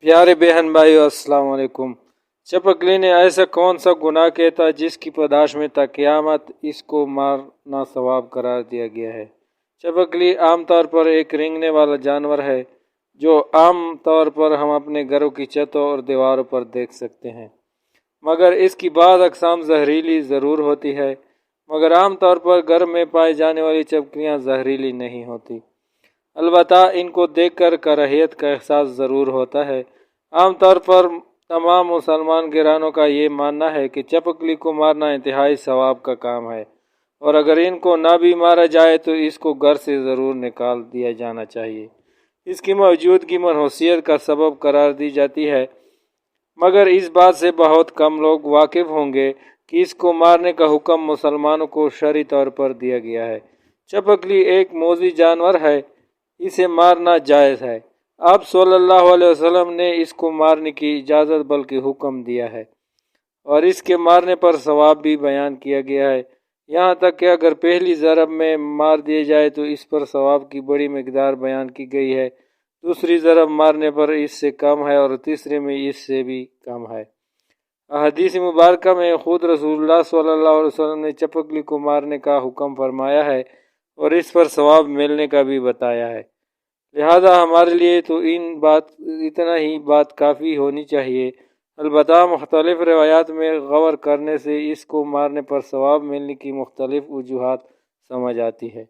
प्यारे बहन भाइयों, अस्सलाम वालेकुम। चपकली ने ऐसा कौन सा गुनाह किया था जिसकी पैदाश में था क़यामत इसको मारना सवाब करार दिया गया है। चपकली आमतौर पर एक रेंगने वाला जानवर है जो आम तौर पर हम अपने घरों की छतों और दीवारों पर देख सकते हैं, मगर इसकी बाद अक़साम जहरीली ज़रूर होती है। मगर आम तौर पर घर में पाई जाने वाली चपकलियाँ जहरीली नहीं होती। अलबत्ता इनको देखकर कराहियत का एहसास ज़रूर होता है। आमतौर पर तमाम मुसलमान गिरानों का ये मानना है कि चपकली को मारना इंतहाई सवाब का काम है, और अगर इनको ना भी मारा जाए तो इसको घर से ज़रूर निकाल दिया जाना चाहिए। इसकी मौजूदगी मनहूसियत का सबब करार दी जाती है, मगर इस बात से बहुत कम लोग वाकिफ़ होंगे कि इसको मारने का हुक्म मुसलमानों को शरई तौर पर दिया गया है। चपकली एक मोज़ी जानवर है, इसे मारना जायज़ है। आप सल्लल्लाहु अलैहि वसल्लम ने इसको मारने की इजाज़त बल्कि हुक्म दिया है, और इसके मारने पर सवाब भी बयान किया गया है। यहाँ तक कि अगर पहली ज़रब में मार दिए जाए तो इस पर सवाब की बड़ी मिकदार बयान की गई है, दूसरी ज़रब मारने पर इससे कम है, और तीसरे में इससे भी कम है। हदीस मुबारक में खुद रसूलुल्लाह सल्लल्लाहु अलैहि वसल्लम ने चपकली को मारने का हुक्म फरमाया है और इस पर सवाब मिलने का भी बताया है। लिहाजा हमारे लिए तो इतना ही बात काफ़ी होनी चाहिए। अलबत्ता मुख्तलिफ रिवायात में गौर करने से इसको मारने पर सवाब मिलने की मुख्तलिफ वजूहात समझ आती है।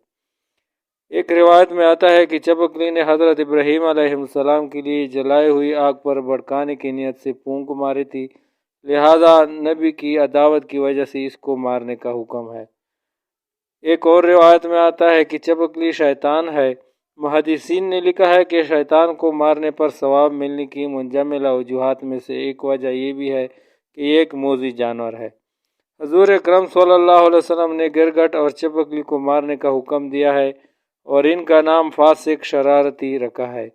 एक रिवायत में आता है कि चपकली ने हज़रत इब्राहीम अलैहिस्सलाम के लिए जलाई हुई आग पर भड़काने की नीयत से फूंक मारी थी, लिहाजा नबी की अदावत की वजह से इसको मारने का हुक्म है। एक और रिवायत में आता है कि चपकली शैतान है। मुहद्दिसीन ने लिखा है कि शैतान को मारने पर सवाब मिलने की मुंजमला वजूहात में से एक वजह ये भी है कि ये एक मोज़ी जानवर है। हजूर अकरम सल्लल्लाहु अलैहि वसल्लम ने गिरगट और चपकली को मारने का हुक्म दिया है, और इनका नाम फासिक शरारती रखा है,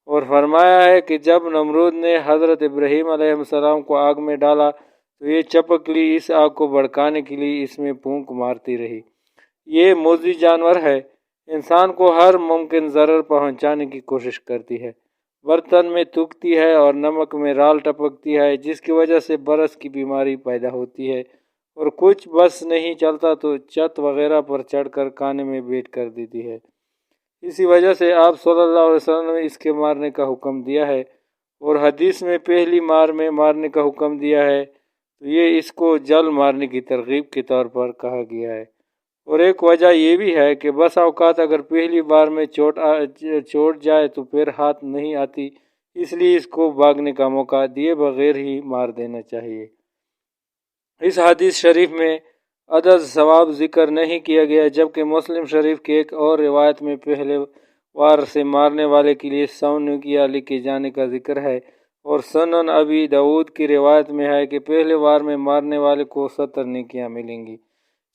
और फरमाया है कि जब नमरूद ने हज़रत इब्राहीम अलैहिस्सलाम को आग में डाला तो ये चपकली इस आग को भड़काने के लिए इसमें फूंक मारती रही। ये मोज़ी जानवर है, इंसान को हर मुमकिन ज़रर पहुंचाने की कोशिश करती है। बर्तन में थूकती है और नमक में राल टपकती है, जिसकी वजह से बरस की बीमारी पैदा होती है, और कुछ बस नहीं चलता तो छत वगैरह पर चढ़कर खाने में भेंट कर देती है। इसी वजह से आप सल्लल्लाहु अलैहि वसल्लम ने इसके मारने का हुक्म दिया है, और हदीस में पहली मार में मारने का हुक्म दिया है तो ये इसको जल मारने की तरगीब के तौर पर कहा गया है। और एक वजह यह भी है कि बस औकात अगर पहली बार में चोट जाए तो फिर हाथ नहीं आती, इसलिए इसको भागने का मौका दिए बगैर ही मार देना चाहिए। इस हदीस शरीफ में अदद सवाब जिक्र नहीं किया गया, जबकि मुस्लिम शरीफ की एक और रिवायत में पहले वार से मारने वाले के लिए 100 नेकियां लिखे जाने का जिक्र है, और सुनन अबी दाऊद की रिवायत में है कि पहले वार में मारने वाले को 70 नेकियां मिलेंगी।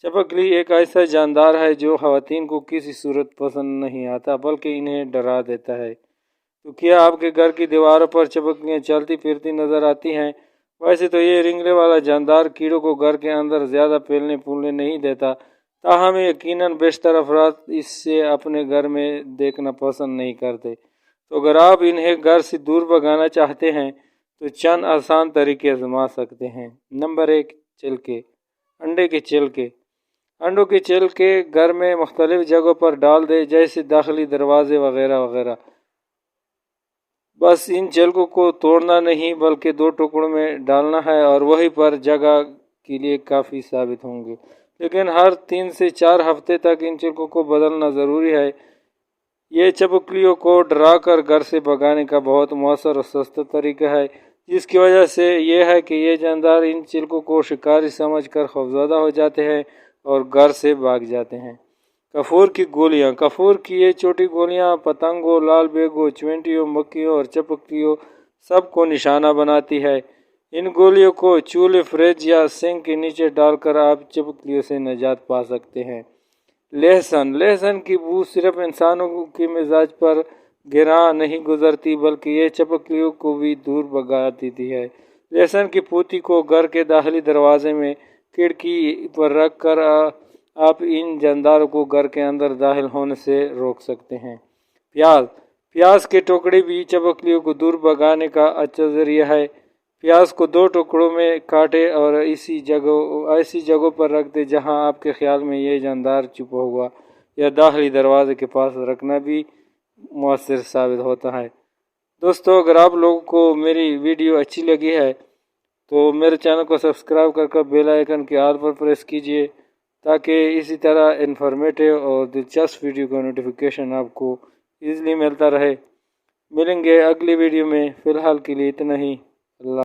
चपकली एक ऐसा जानदार है जो ख़वातीन को किसी सूरत पसंद नहीं आता, बल्कि इन्हें डरा देता है। तो क्या आपके घर की दीवारों पर चपकलियाँ चलती फिरती नज़र आती हैं? वैसे तो ये रिंगने वाला जानदार कीड़ों को घर के अंदर ज़्यादा फैलने फूलने नहीं देता, ताहम यकीनन बेशतर अफराद इससे अपने घर में देखना पसंद नहीं करते। तो अगर आप इन्हें घर से दूर भगाना चाहते हैं तो चंद आसान तरीके आजमा सकते हैं। नंबर 1, छिलके। अंडे के छिलके। अंडों के छिलके घर में मुख्तलिफ जगहों पर डाल दे, जैसे दाखिली दरवाजे वगैरह वगैरह। बस इन छिलकों को तोड़ना नहीं बल्कि 2 टुकड़ों में डालना है, और वहीं पर जगह के लिए काफ़ी साबित होंगे। लेकिन हर 3 से 4 हफ्ते तक इन छिलकों को बदलना ज़रूरी है। ये चपकलियों को डरा कर घर से भगाने का बहुत मौसर और सस्ता तरीका है, जिसकी वजह से यह है कि ये जानदार इन छिलकों को शिकारी समझकर खौफज़दा हो जाते हैं और घर से भाग जाते हैं। कफूर की गोलियां। कफूर की ये छोटी गोलियां पतंगों, लाल बेगों, चींटियों, मक्खियों और चपकलियों सबको निशाना बनाती है। इन गोलियों को चूल्हे, फ्रिज या सिंक के नीचे डालकर आप चपकलियों से निजात पा सकते हैं। लहसुन। लहसुन की बू सिर्फ इंसानों के मिजाज पर गिरा नहीं गुजरती, बल्कि ये चपकलियों को भी दूर भगा देती है। लहसुन की पूती को घर के दाखिली दरवाजे में खिड़की पर रख कर आप इन जानदारों को घर के अंदर दाखिल होने से रोक सकते हैं। प्याज। प्याज के टुकड़े भी चपकलियों को दूर भगाने का अच्छा जरिया है। प्याज को 2 टुकड़ों में काटें और ऐसी जगहों पर रख दें जहां आपके ख्याल में ये जानदार छुपा हुआ या दाखिली दरवाजे के पास रखना भी मुअस्सर साबित होता है। दोस्तों, अगर आप लोगों को मेरी वीडियो अच्छी लगी है तो मेरे चैनल को सब्सक्राइब कर बेल आइकन के ऑल पर प्रेस कीजिए ताकि इसी तरह इन्फॉर्मेटिव और दिलचस्प वीडियो का नोटिफिकेशन आपको ईज़िली मिलता रहे। मिलेंगे अगली वीडियो में, फ़िलहाल के लिए इतना ही।